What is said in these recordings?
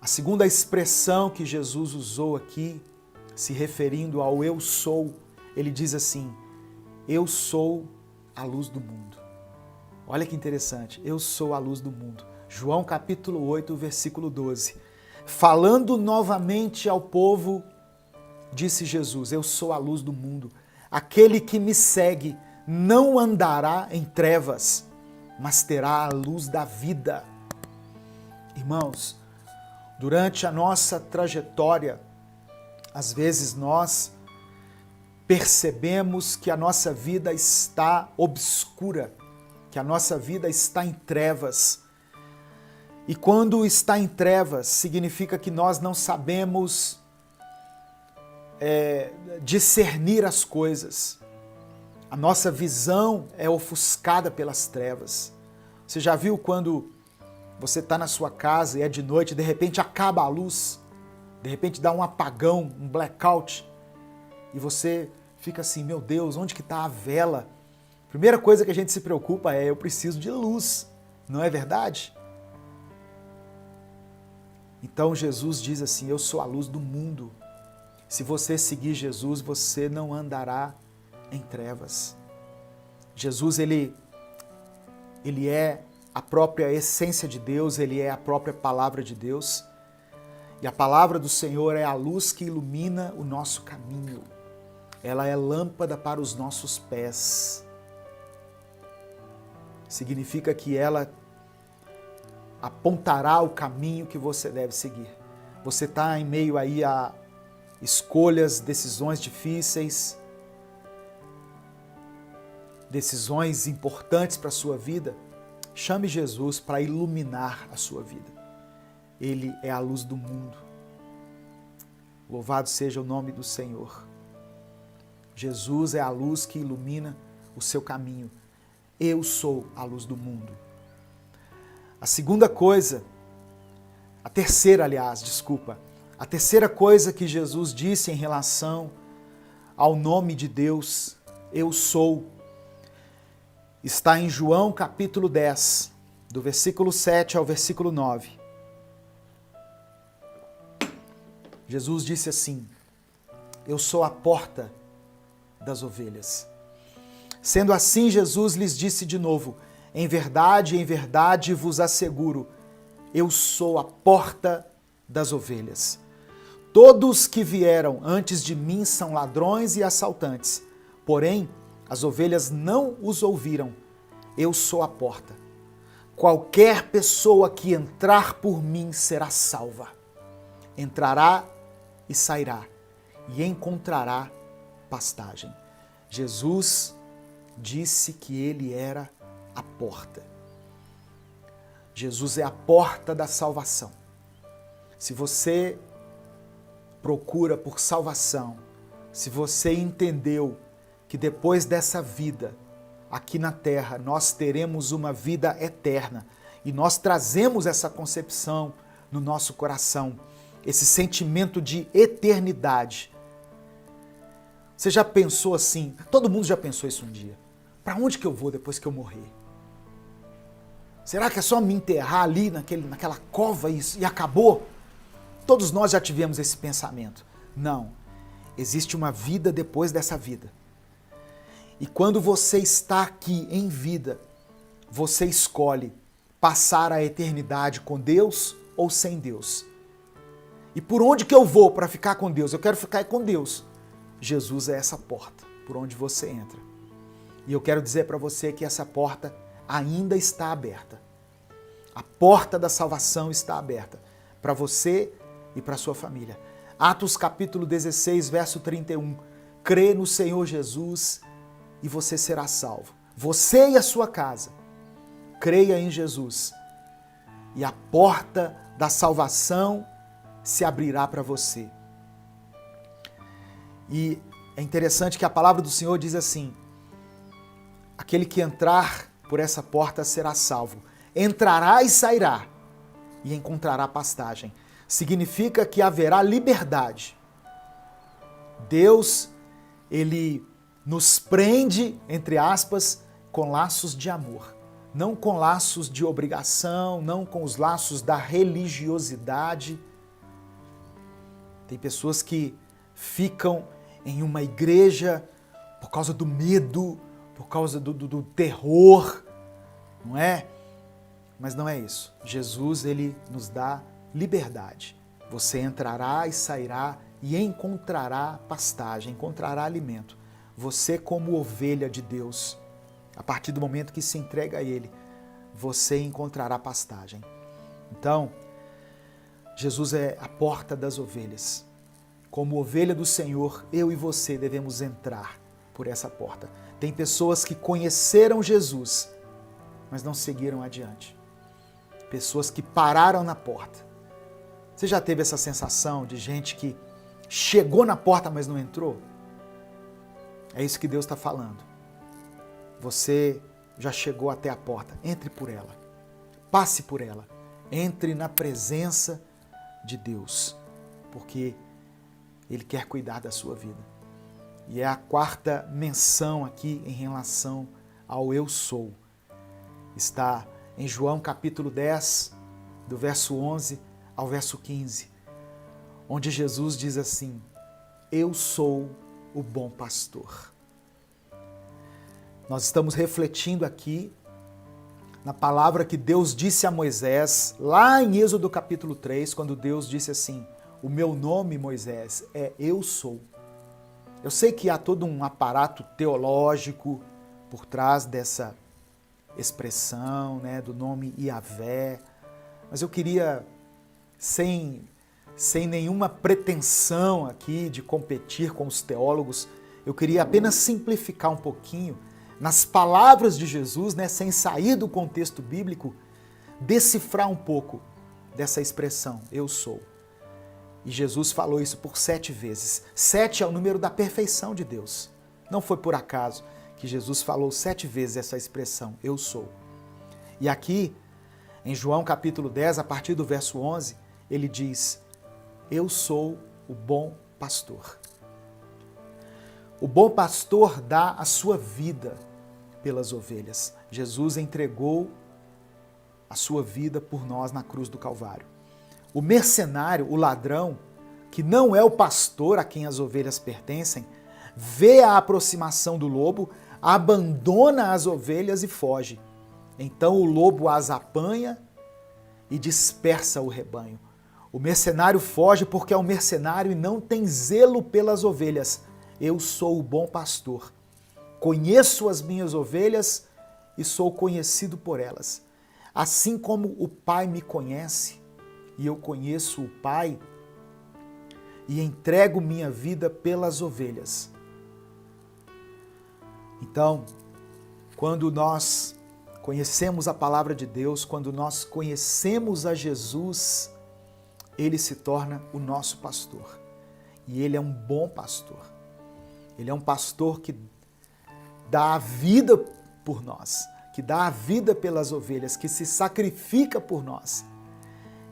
A segunda expressão que Jesus usou aqui, se referindo ao eu sou, ele diz assim: eu sou a luz do mundo. Olha que interessante, eu sou a luz do mundo. João capítulo 8, versículo 12. Falando novamente ao povo, disse Jesus: eu sou a luz do mundo. Aquele que me segue não andará em trevas, mas terá a luz da vida. Irmãos, durante a nossa trajetória, às vezes nós percebemos que a nossa vida está obscura, que a nossa vida está em trevas. E quando está em trevas, significa que nós não sabemos discernir as coisas. A nossa visão é ofuscada pelas trevas. Você já viu quando você está na sua casa e é de noite, de repente acaba a luz, de repente dá um apagão, um blackout, e você fica assim: meu Deus, onde que está a vela? Primeira coisa que a gente se preocupa é: eu preciso de luz, não é verdade? Então Jesus diz assim: eu sou a luz do mundo. Se você seguir Jesus, você não andará em trevas. Jesus, ele é a própria essência de Deus, ele é a própria palavra de Deus. E a palavra do Senhor é a luz que ilumina o nosso caminho. Ela é lâmpada para os nossos pés. Significa que ela apontará o caminho que você deve seguir. Você está em meio aí a escolhas, decisões difíceis, decisões importantes para a sua vida. Chame Jesus para iluminar a sua vida. Ele é a luz do mundo. Louvado seja o nome do Senhor. Jesus é a luz que ilumina o seu caminho. Eu sou a luz do mundo. A terceira coisa que Jesus disse em relação ao nome de Deus, eu sou, está em João capítulo 10, do versículo 7 ao versículo 9. Jesus disse assim: eu sou a porta das ovelhas. Sendo assim, Jesus lhes disse de novo: em verdade vos asseguro, eu sou a porta das ovelhas. Todos que vieram antes de mim são ladrões e assaltantes, porém as ovelhas não os ouviram. Eu sou a porta. Qualquer pessoa que entrar por mim será salva. Entrará e sairá, e encontrará pastagem. Jesus disse que ele era a porta. Jesus é a porta da salvação. Se você procura por salvação, se você entendeu que depois dessa vida, aqui na terra, nós teremos uma vida eterna, e nós trazemos essa concepção no nosso coração, esse sentimento de eternidade. Você já pensou assim? Todo mundo já pensou isso um dia. Para onde que eu vou depois que eu morrer? Será que é só me enterrar ali naquela cova e acabou? Todos nós já tivemos esse pensamento. Não. Existe uma vida depois dessa vida. E quando você está aqui em vida, você escolhe passar a eternidade com Deus ou sem Deus. E por onde que eu vou para ficar com Deus? Eu quero ficar com Deus. Jesus é essa porta por onde você entra. E eu quero dizer para você que essa porta ainda está aberta. A porta da salvação está aberta para você e para sua família. Atos capítulo 16, verso 31. Crê no Senhor Jesus e você será salvo. Você e a sua casa. Creia em Jesus. E a porta da salvação se abrirá para você. E é interessante que a palavra do Senhor diz assim: aquele que entrar por essa porta será salvo. Entrará e sairá e encontrará pastagem. Significa que haverá liberdade. Deus, ele nos prende, entre aspas, com laços de amor. não com laços de obrigação, não com os laços da religiosidade. Tem pessoas que ficam em uma igreja por causa do medo, por causa do terror, não é? Mas não é isso. Jesus, ele nos dá liberdade. Você entrará e sairá e encontrará pastagem, encontrará alimento. Você, como ovelha de Deus, a partir do momento que se entrega a Ele, você encontrará pastagem. Então, Jesus é a porta das ovelhas. Como ovelha do Senhor, eu e você devemos entrar por essa porta. Tem pessoas que conheceram Jesus, mas não seguiram adiante. Pessoas que pararam na porta. Você já teve essa sensação de gente que chegou na porta, mas não entrou? É isso que Deus está falando. Você já chegou até a porta. Entre por ela. Passe por ela. Entre na presença de Deus. Porque Ele quer cuidar da sua vida. E é a quarta menção aqui em relação ao eu sou. Está em João capítulo 10, do verso 11 ao verso 15, onde Jesus diz assim: eu sou o bom pastor. Nós estamos refletindo aqui na palavra que Deus disse a Moisés, lá em Êxodo capítulo 3, quando Deus disse assim: o meu nome, Moisés, é Eu Sou. Eu sei que há todo um aparato teológico por trás dessa expressão, né, do nome Yahvé, mas eu queria, sem nenhuma pretensão aqui de competir com os teólogos, eu queria apenas simplificar um pouquinho nas palavras de Jesus, né, sem sair do contexto bíblico, decifrar um pouco dessa expressão, eu sou. E Jesus falou isso por 7 vezes. 7 é o número da perfeição de Deus. Não foi por acaso que Jesus falou 7 vezes essa expressão, eu sou. E aqui, em João capítulo 10, a partir do verso 11, ele diz: eu sou o bom pastor. O bom pastor dá a sua vida pelas ovelhas. Jesus entregou a sua vida por nós na cruz do Calvário. O mercenário, o ladrão, que não é o pastor a quem as ovelhas pertencem, vê a aproximação do lobo, abandona as ovelhas e foge. Então o lobo as apanha e dispersa o rebanho. O mercenário foge porque é um mercenário e não tem zelo pelas ovelhas. Eu sou o bom pastor. Conheço as minhas ovelhas e sou conhecido por elas. Assim como o Pai me conhece e eu conheço o Pai e entrego minha vida pelas ovelhas. Então, quando nós conhecemos a palavra de Deus, quando nós conhecemos a Jesus, Ele se torna o nosso pastor. E Ele é um bom pastor. Ele é um pastor que dá a vida por nós, que dá a vida pelas ovelhas, que se sacrifica por nós.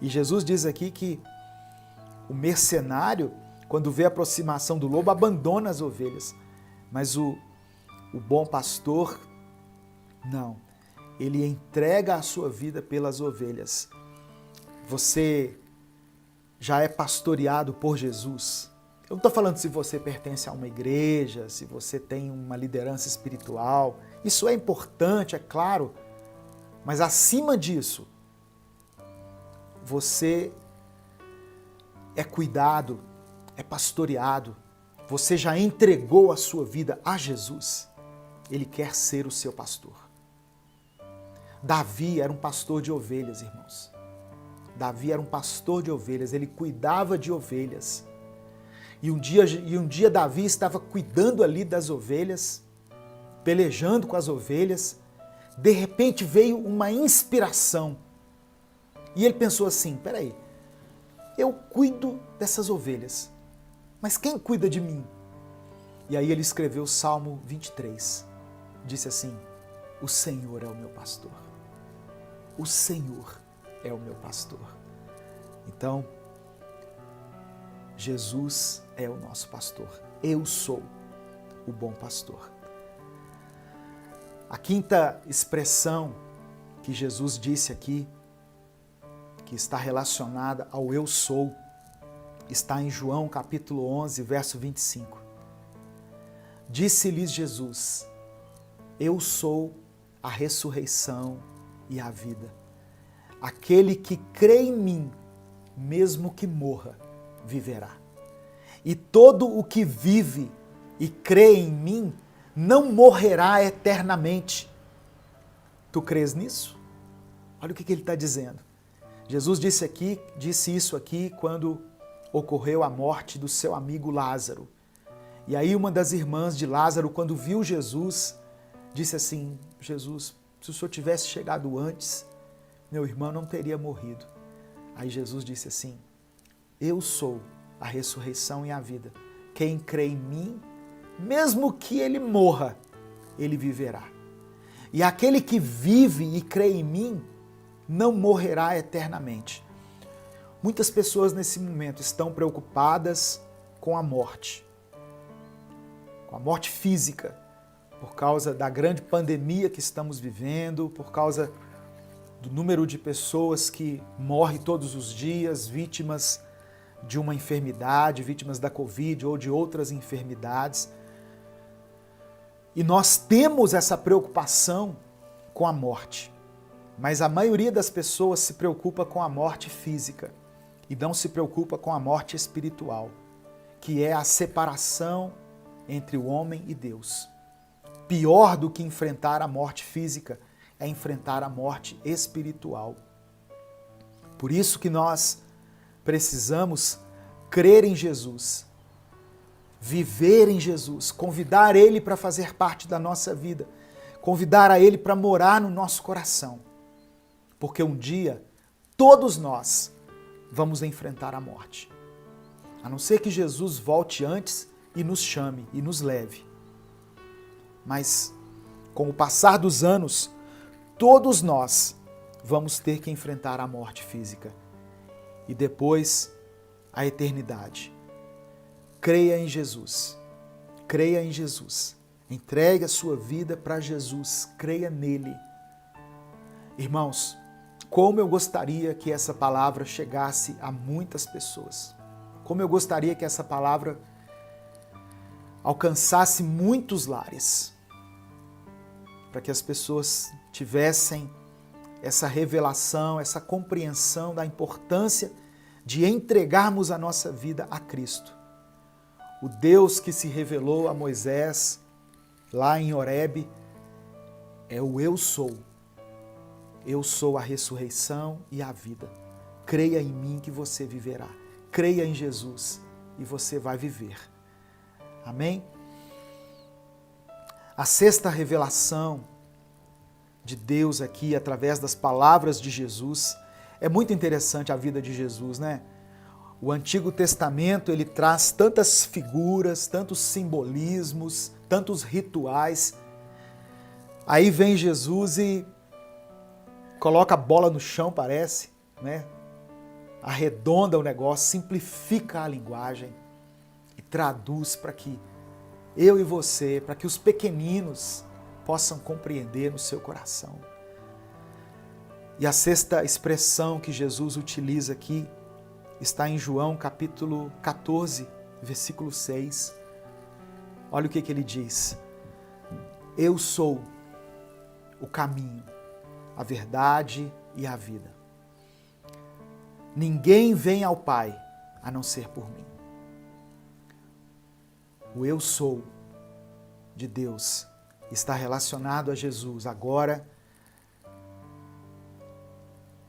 E Jesus diz aqui que o mercenário, quando vê a aproximação do lobo, abandona as ovelhas. Mas o bom pastor, não. Ele entrega a sua vida pelas ovelhas. Você já é pastoreado por Jesus? Eu não estou falando se você pertence a uma igreja, se você tem uma liderança espiritual. Isso é importante, é claro. Mas acima disso, você é cuidado, é pastoreado. Você já entregou a sua vida a Jesus. Ele quer ser o seu pastor. Davi era um pastor de ovelhas, irmãos. Davi era um pastor de ovelhas, ele cuidava de ovelhas. E um dia Davi estava cuidando ali das ovelhas, pelejando com as ovelhas. De repente veio uma inspiração. E ele pensou assim, peraí, eu cuido dessas ovelhas, mas quem cuida de mim? E aí ele escreveu o Salmo 23. Disse assim, o Senhor é o meu pastor. O Senhor é o meu pastor. Então, Jesus é o nosso pastor. Eu sou o bom pastor. A quinta expressão que Jesus disse aqui, que está relacionada ao eu sou, está em João capítulo 11, verso 25. Disse-lhes Jesus: eu sou a ressurreição e a vida. Aquele que crê em mim, mesmo que morra, viverá. E todo o que vive e crê em mim não morrerá eternamente. Tu crês nisso? Olha o que ele está dizendo. Jesus disse isso aqui quando ocorreu a morte do seu amigo Lázaro. E aí uma das irmãs de Lázaro, quando viu Jesus, disse assim: Jesus, se o Senhor tivesse chegado antes, meu irmão não teria morrido. Aí Jesus disse assim: eu sou a ressurreição e a vida. Quem crê em mim, mesmo que ele morra, ele viverá. E aquele que vive e crê em mim, não morrerá eternamente. Muitas pessoas nesse momento estão preocupadas com a morte física, por causa da grande pandemia que estamos vivendo, por causa do número de pessoas que morrem todos os dias, vítimas de uma enfermidade, vítimas da Covid ou de outras enfermidades. E nós temos essa preocupação com a morte. Mas a maioria das pessoas se preocupa com a morte física e não se preocupa com a morte espiritual, que é a separação entre o homem e Deus. Pior do que enfrentar a morte física é enfrentar a morte espiritual. Por isso que nós precisamos crer em Jesus, viver em Jesus, convidar Ele para fazer parte da nossa vida, convidar a Ele para morar no nosso coração. Porque um dia, todos nós vamos enfrentar a morte. A não ser que Jesus volte antes e nos chame e nos leve. Mas, com o passar dos anos, todos nós vamos ter que enfrentar a morte física. E depois, a eternidade. Creia em Jesus. Creia em Jesus. Entregue a sua vida para Jesus. Creia nele. Irmãos, como eu gostaria que essa palavra chegasse a muitas pessoas. Como eu gostaria que essa palavra alcançasse muitos lares. Para que as pessoas tivessem essa revelação, essa compreensão da importância de entregarmos a nossa vida a Cristo. O Deus que se revelou a Moisés lá em Horebe é o eu sou. Eu sou a ressurreição e a vida. Creia em mim que você viverá. Creia em Jesus e você vai viver. Amém? A sexta revelação de Deus aqui, através das palavras de Jesus, é muito interessante a vida de Jesus, né? O Antigo Testamento, ele traz tantas figuras, tantos simbolismos, tantos rituais. Aí vem Jesus e coloca a bola no chão, parece, né? Arredonda o negócio, simplifica a linguagem e traduz para que eu e você, para que os pequeninos possam compreender no seu coração. E a sexta expressão que Jesus utiliza aqui está em João capítulo 14, versículo 6. Olha o que ele diz. Eu sou o caminho, a verdade e a vida. Ninguém vem ao Pai a não ser por mim. O eu sou de Deus está relacionado a Jesus, agora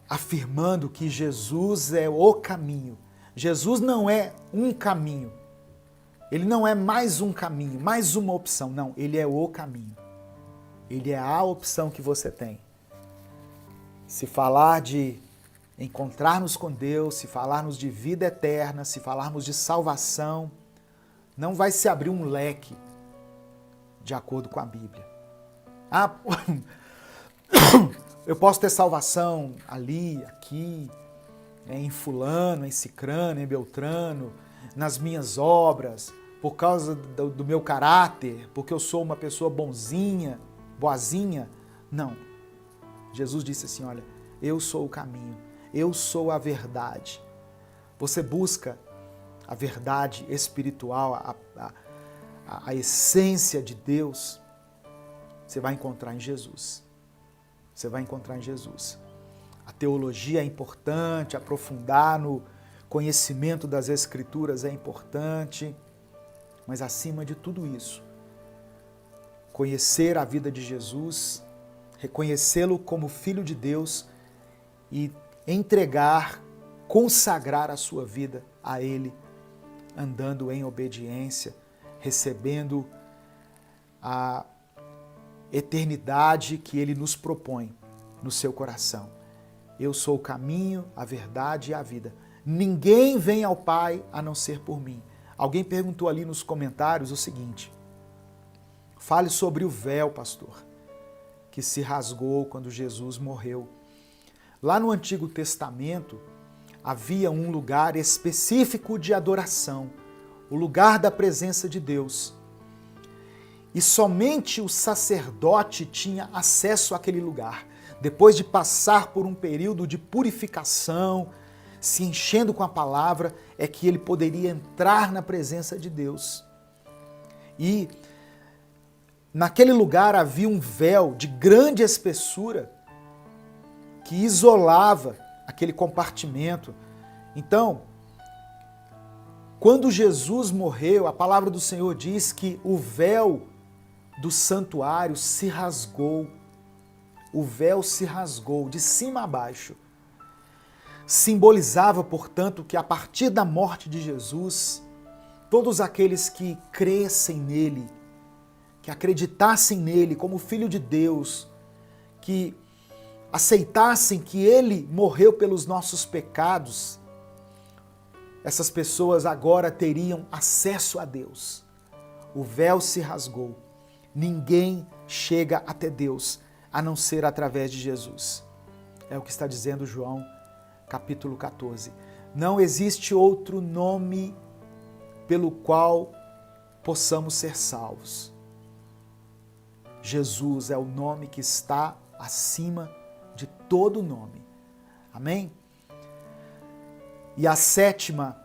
afirmando que Jesus é o caminho. Jesus não é um caminho. Ele não é mais um caminho, mais uma opção. Não, ele é o caminho. Ele é a opção que você tem. Se falar de encontrarmos com Deus, se falarmos de vida eterna, se falarmos de salvação, não vai se abrir um leque de acordo com a Bíblia. Ah, eu posso ter salvação ali, aqui, em fulano, em cicrano, em beltrano, nas minhas obras, por causa do meu caráter, porque eu sou uma pessoa bonzinha, boazinha. Não. Jesus disse assim, olha, eu sou o caminho, eu sou a verdade. Você busca a verdade espiritual, a essência de Deus, você vai encontrar em Jesus. Você vai encontrar em Jesus. A teologia é importante, aprofundar no conhecimento das Escrituras é importante, mas acima de tudo isso, conhecer a vida de Jesus, reconhecê-lo como Filho de Deus e entregar, consagrar a sua vida a Ele, andando em obediência, recebendo a eternidade que Ele nos propõe no seu coração. Eu sou o caminho, a verdade e a vida. Ninguém vem ao Pai a não ser por mim. Alguém perguntou ali nos comentários o seguinte: fale sobre o véu, pastor, que se rasgou quando Jesus morreu. Lá no Antigo Testamento havia um lugar específico de adoração, o lugar da presença de Deus. E somente o sacerdote tinha acesso àquele lugar. Depois de passar por um período de purificação, se enchendo com a palavra, é que ele poderia entrar na presença de Deus. E naquele lugar havia um véu de grande espessura que isolava aquele compartimento. Então, quando Jesus morreu, a palavra do Senhor diz que o véu do santuário se rasgou. O véu se rasgou de cima a baixo. Simbolizava, portanto, que a partir da morte de Jesus, todos aqueles que crescem nele, que acreditassem nele como Filho de Deus, que aceitassem que ele morreu pelos nossos pecados, essas pessoas agora teriam acesso a Deus. O véu se rasgou. Ninguém chega até Deus a não ser através de Jesus. É o que está dizendo João, capítulo 14. Não existe outro nome pelo qual possamos ser salvos. Jesus é o nome que está acima de todo nome. Amém? E a sétima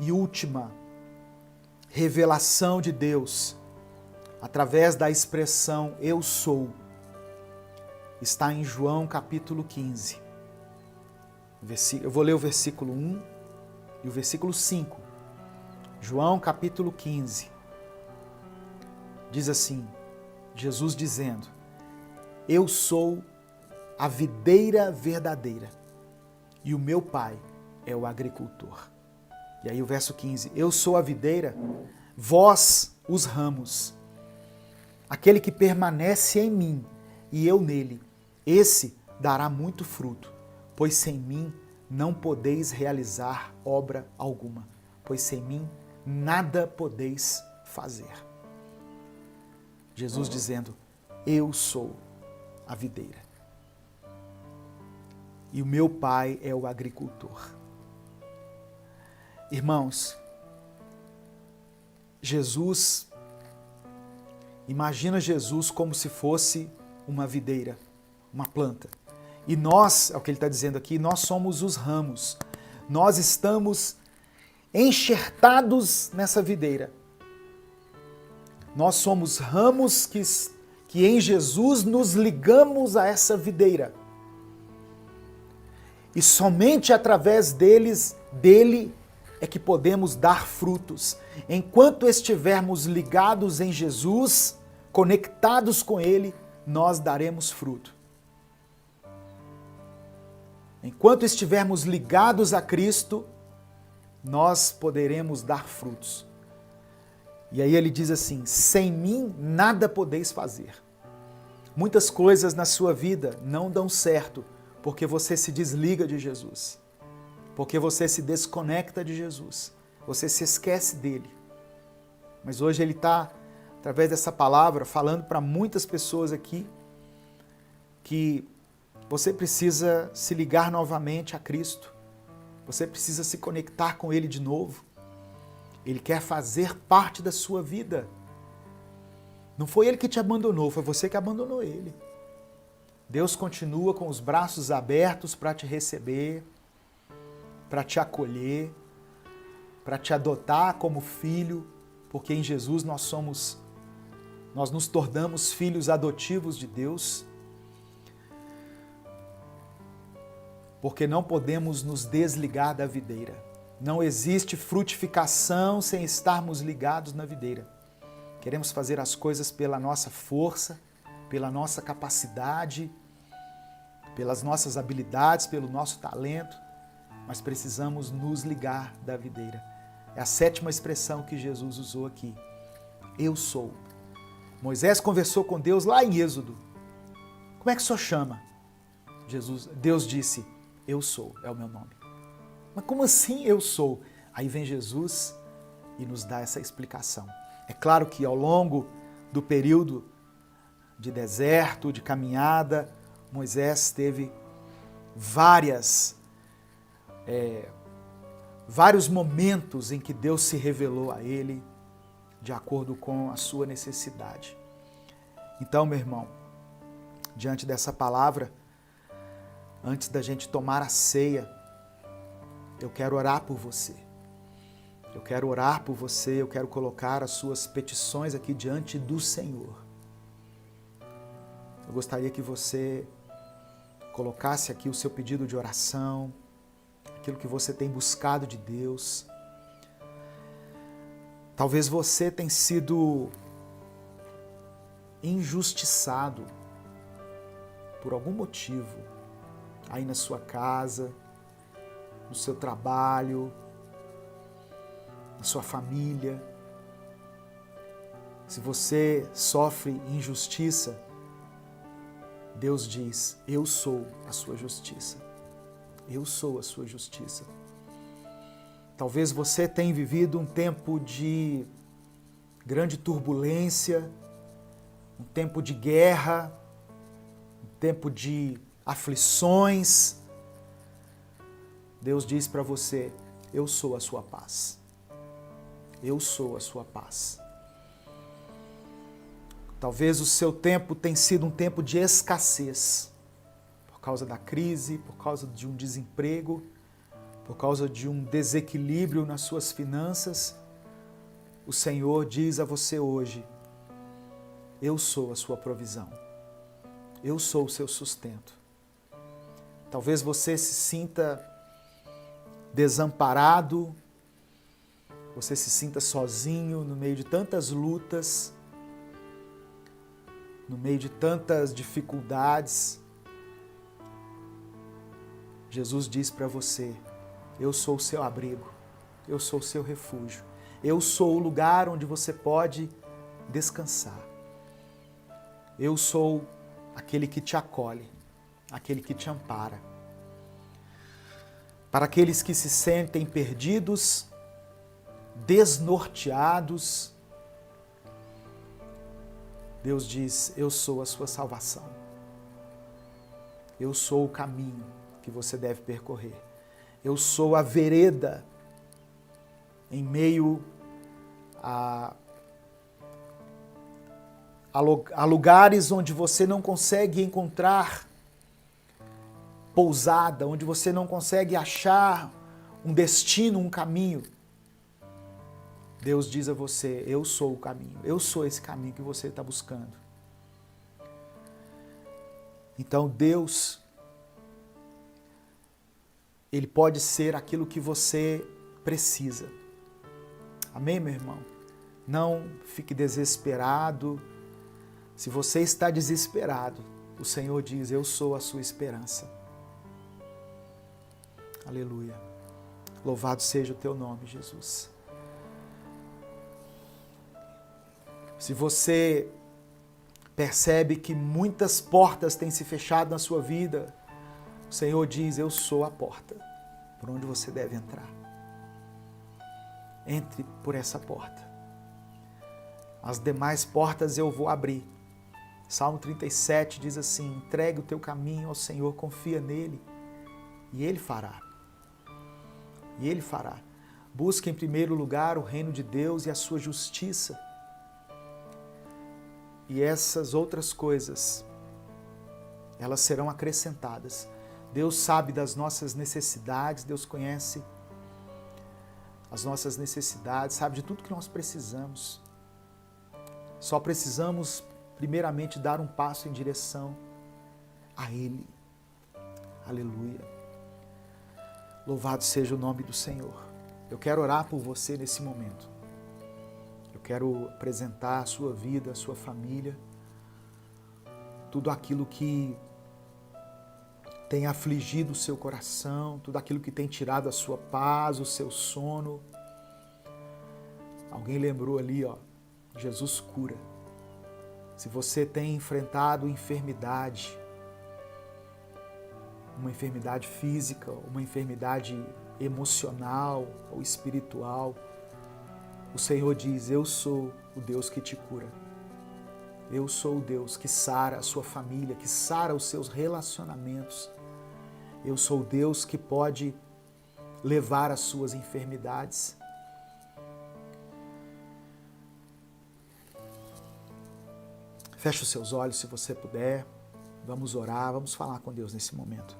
e última revelação de Deus, através da expressão eu sou, está em João capítulo 15. Eu vou ler o versículo 1 e o versículo 5. João capítulo 15. Diz assim, Jesus dizendo, eu sou a videira verdadeira e o meu Pai é o agricultor. E aí o verso 15, eu sou a videira, vós os ramos. Aquele que permanece em mim e eu nele, esse dará muito fruto, pois sem mim não podeis realizar obra alguma, pois sem mim nada podeis fazer. Jesus dizendo, eu sou a videira e o meu Pai é o agricultor. Irmãos, imagina Jesus como se fosse uma videira, uma planta. E nós, é o que ele está dizendo aqui, nós somos os ramos. Nós estamos enxertados nessa videira. Nós somos ramos que em Jesus nos ligamos a essa videira. E somente através dele é que podemos dar frutos. Enquanto estivermos ligados em Jesus, conectados com Ele, nós daremos fruto. Enquanto estivermos ligados a Cristo, nós poderemos dar frutos. E aí ele diz assim, sem mim nada podeis fazer. Muitas coisas na sua vida não dão certo, porque você se desliga de Jesus. Porque você se desconecta de Jesus. Você se esquece dele. Mas hoje ele está, através dessa palavra, falando para muitas pessoas aqui que você precisa se ligar novamente a Cristo. Você precisa se conectar com Ele de novo. Ele quer fazer parte da sua vida. Não foi Ele que te abandonou, foi você que abandonou Ele. Deus continua com os braços abertos para te receber, para te acolher, para te adotar como filho, porque em Jesus nós nos tornamos filhos adotivos de Deus, porque não podemos nos desligar da videira. Não existe frutificação sem estarmos ligados na videira. Queremos fazer as coisas pela nossa força, pela nossa capacidade, pelas nossas habilidades, pelo nosso talento, mas precisamos nos ligar da videira. É a 7ª expressão que Jesus usou aqui. Eu sou. Moisés conversou com Deus lá em Êxodo. Como é que o senhor chama? Deus disse, eu sou, é o meu nome. Mas como assim eu sou? Aí vem Jesus e nos dá essa explicação. É claro que ao longo do período de deserto, de caminhada, Moisés teve vários momentos em que Deus se revelou a ele de acordo com a sua necessidade. Então, meu irmão, diante dessa palavra, antes da gente tomar a ceia, eu quero orar por você. Eu quero orar por você, eu quero colocar as suas petições aqui diante do Senhor. Eu gostaria que você colocasse aqui o seu pedido de oração, aquilo que você tem buscado de Deus. Talvez você tenha sido injustiçado por algum motivo aí na sua casa, no seu trabalho, na sua família. Se você sofre injustiça, Deus diz, eu sou a sua justiça. Eu sou a sua justiça. Talvez você tenha vivido um tempo de grande turbulência, um tempo de guerra, um tempo de aflições. Deus diz para você, eu sou a sua paz. Eu sou a sua paz. Talvez o seu tempo tenha sido um tempo de escassez, por causa da crise, por causa de um desemprego, por causa de um desequilíbrio nas suas finanças. O Senhor diz a você hoje, eu sou a sua provisão. Eu sou o seu sustento. Talvez você se sinta desamparado, você se sinta sozinho no meio de tantas lutas, no meio de tantas dificuldades. Jesus diz para você, eu sou o seu abrigo, eu sou o seu refúgio, eu sou o lugar onde você pode descansar. Eu sou aquele que te acolhe, aquele que te ampara. Para aqueles que se sentem perdidos, desnorteados, Deus diz, eu sou a sua salvação. Eu sou o caminho que você deve percorrer. Eu sou a vereda em meio a lugares onde você não consegue encontrar pousada, onde você não consegue achar um destino, um caminho. Deus diz a você, eu sou o caminho, eu sou esse caminho que você está buscando. Então Deus, Ele pode ser aquilo que você precisa. Amém, meu irmão? Não fique desesperado. Se você está desesperado, o Senhor diz, eu sou a sua esperança. Aleluia. Louvado seja o teu nome, Jesus. Se você percebe que muitas portas têm se fechado na sua vida, o Senhor diz, eu sou a porta por onde você deve entrar. Entre por essa porta. As demais portas eu vou abrir. Salmo 37 diz assim, entregue o teu caminho ao Senhor, confia nele e Ele fará. E Ele fará. Busque em primeiro lugar o reino de Deus e a sua justiça. E essas outras coisas, elas serão acrescentadas. Deus sabe das nossas necessidades, Deus conhece as nossas necessidades, sabe de tudo que nós precisamos. Só precisamos, primeiramente, dar um passo em direção a Ele. Aleluia. Louvado seja o nome do Senhor. Eu quero orar por você nesse momento. Eu quero apresentar a sua vida, a sua família, tudo aquilo que tem afligido o seu coração, tudo aquilo que tem tirado a sua paz, o seu sono. Alguém lembrou ali, Jesus cura. Se você tem enfrentado enfermidade, uma enfermidade física, uma enfermidade emocional ou espiritual, o Senhor diz: eu sou o Deus que te cura. Eu sou o Deus que sara a sua família, que sara os seus relacionamentos. Eu sou o Deus que pode levar as suas enfermidades. Feche os seus olhos se você puder. Vamos orar, vamos falar com Deus nesse momento.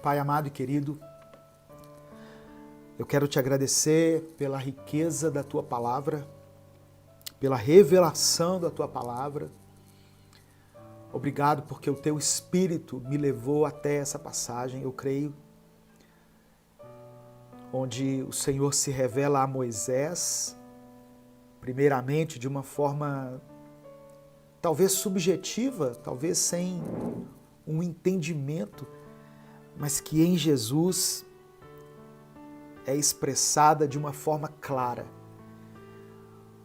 Pai amado e querido, eu quero te agradecer pela riqueza da Tua Palavra, pela revelação da Tua Palavra. Obrigado porque o Teu Espírito me levou até essa passagem, eu creio, onde o Senhor se revela a Moisés, primeiramente de uma forma talvez subjetiva, talvez sem um entendimento, mas que em Jesus é expressada de uma forma clara.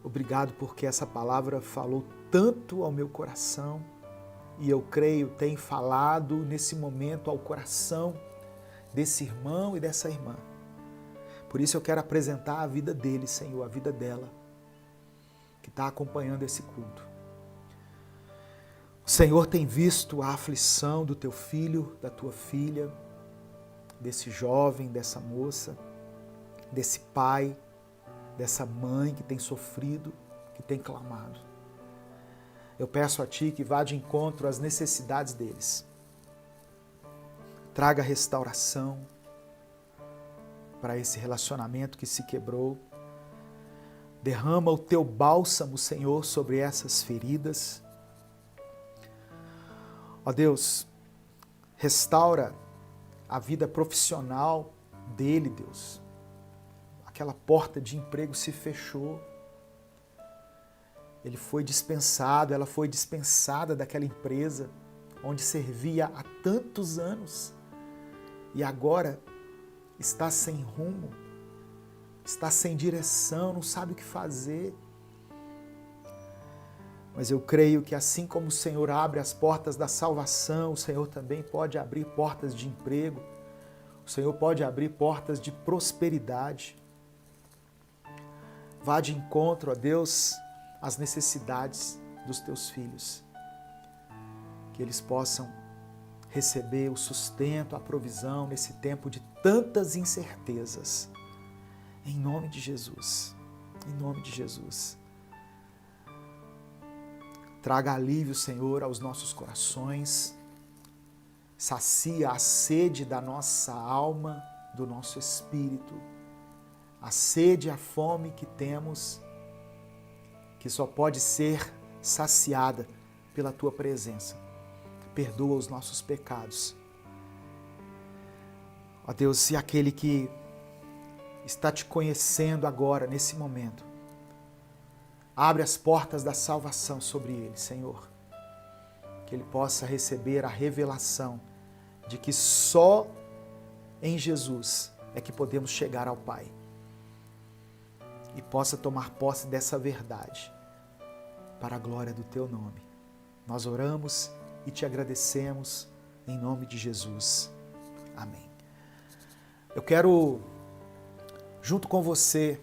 Obrigado porque essa palavra falou tanto ao meu coração e eu creio tem falado nesse momento ao coração desse irmão e dessa irmã. Por isso eu quero apresentar a vida dele, Senhor, a vida dela, que está acompanhando esse culto. O Senhor tem visto a aflição do teu filho, da tua filha, desse jovem, dessa moça, desse pai, dessa mãe que tem sofrido, que tem clamado. Eu peço a Ti que vá de encontro às necessidades deles. Traga restauração para esse relacionamento que se quebrou. Derrama o Teu bálsamo, Senhor, sobre essas feridas. Ó Deus, restaura a vida profissional dele, Deus. Aquela porta de emprego se fechou. Ele foi dispensado, ela foi dispensada daquela empresa onde servia há tantos anos e agora está sem rumo, está sem direção, não sabe o que fazer. Mas eu creio que assim como o Senhor abre as portas da salvação, o Senhor também pode abrir portas de emprego, o Senhor pode abrir portas de prosperidade. Vá de encontro, ó Deus, às necessidades dos teus filhos. Que eles possam receber o sustento, a provisão nesse tempo de tantas incertezas. Em nome de Jesus. Em nome de Jesus. Traga alívio, Senhor, aos nossos corações. Sacia a sede da nossa alma, do nosso espírito. A sede e a fome que temos, que só pode ser saciada pela Tua presença. Perdoa os nossos pecados. Ó Deus, se aquele que está Te conhecendo agora, nesse momento, abre as portas da salvação sobre ele, Senhor. Que ele possa receber a revelação de que só em Jesus é que podemos chegar ao Pai. E possa tomar posse dessa verdade para a glória do Teu nome. Nós oramos e Te agradecemos em nome de Jesus. Amém. Eu quero, junto com você,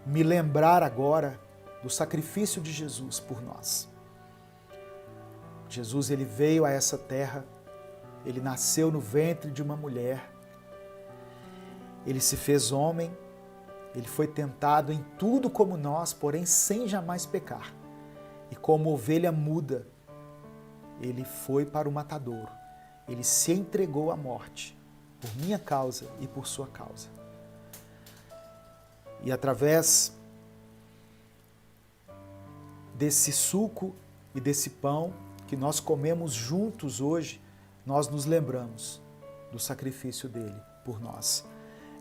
me lembrar agora do sacrifício de Jesus por nós. Jesus, ele veio a essa terra, ele nasceu no ventre de uma mulher, ele se fez homem, Ele foi tentado em tudo como nós, porém sem jamais pecar. E como ovelha muda, ele foi para o matadouro. Ele se entregou à morte, por minha causa e por sua causa. E através desse suco e desse pão que nós comemos juntos hoje, nós nos lembramos do sacrifício dele por nós.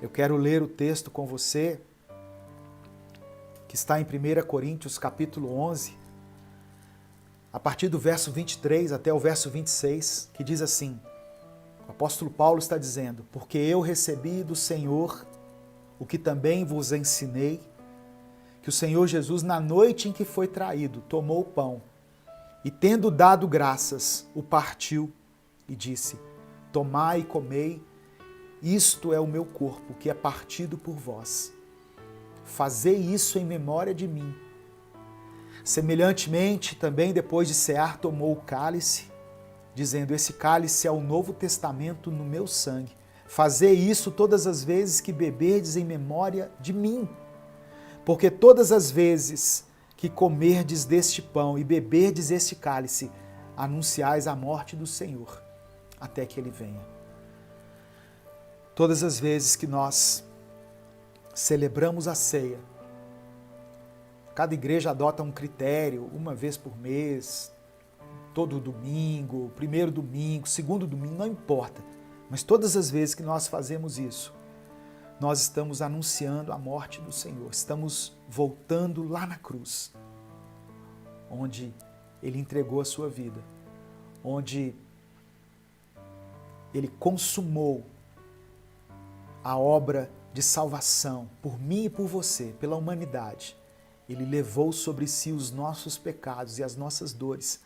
Eu quero ler o texto com você, que está em 1 Coríntios capítulo 11, a partir do verso 23 até o verso 26, que diz assim: o apóstolo Paulo está dizendo: porque eu recebi do Senhor o que também vos ensinei, que o Senhor Jesus, na noite em que foi traído, tomou o pão e, tendo dado graças, o partiu e disse: tomai e comei, isto é o meu corpo, que é partido por vós. Fazei isso em memória de mim. Semelhantemente, também depois de cear, tomou o cálice, dizendo: esse cálice é o novo testamento no meu sangue. Fazei isso todas as vezes que beberdes em memória de mim. Porque todas as vezes que comerdes deste pão e beberdes este cálice, anunciais a morte do Senhor, até que ele venha. Todas as vezes que nós celebramos a ceia, cada igreja adota um critério, uma vez por mês, todo domingo, primeiro domingo, segundo domingo, não importa. Mas todas as vezes que nós fazemos isso, nós estamos anunciando a morte do Senhor. Estamos voltando lá na cruz, onde ele entregou a sua vida, onde ele consumou a obra de salvação por mim e por você, pela humanidade. Ele levou sobre si os nossos pecados e as nossas dores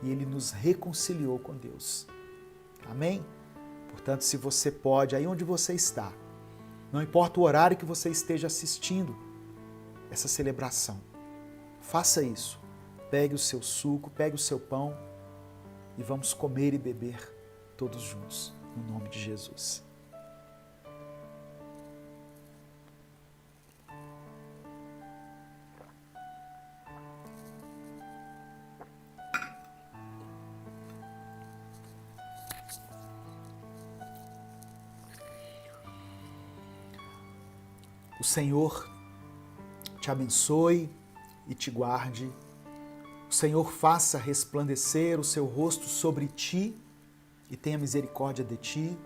e ele nos reconciliou com Deus. Amém? Portanto, se você pode, aí onde você está, não importa o horário que você esteja assistindo essa celebração, faça isso. Pegue o seu suco, pegue o seu pão e vamos comer e beber todos juntos, no nome de Jesus. O Senhor te abençoe e te guarde. O Senhor faça resplandecer o seu rosto sobre ti e tenha misericórdia de ti.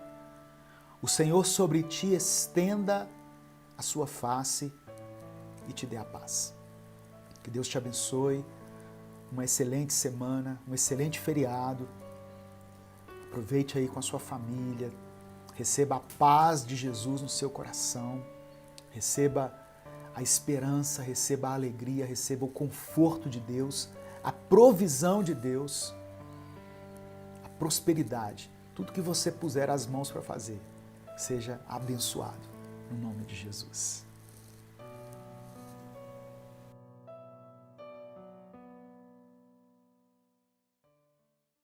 O Senhor sobre ti estenda a sua face e te dê a paz. Que Deus te abençoe. Uma excelente semana, um excelente feriado. Aproveite aí com a sua família. Receba a paz de Jesus no seu coração. Receba a esperança, receba a alegria, receba o conforto de Deus, a provisão de Deus, a prosperidade. Tudo que você puser as mãos para fazer, seja abençoado, no nome de Jesus.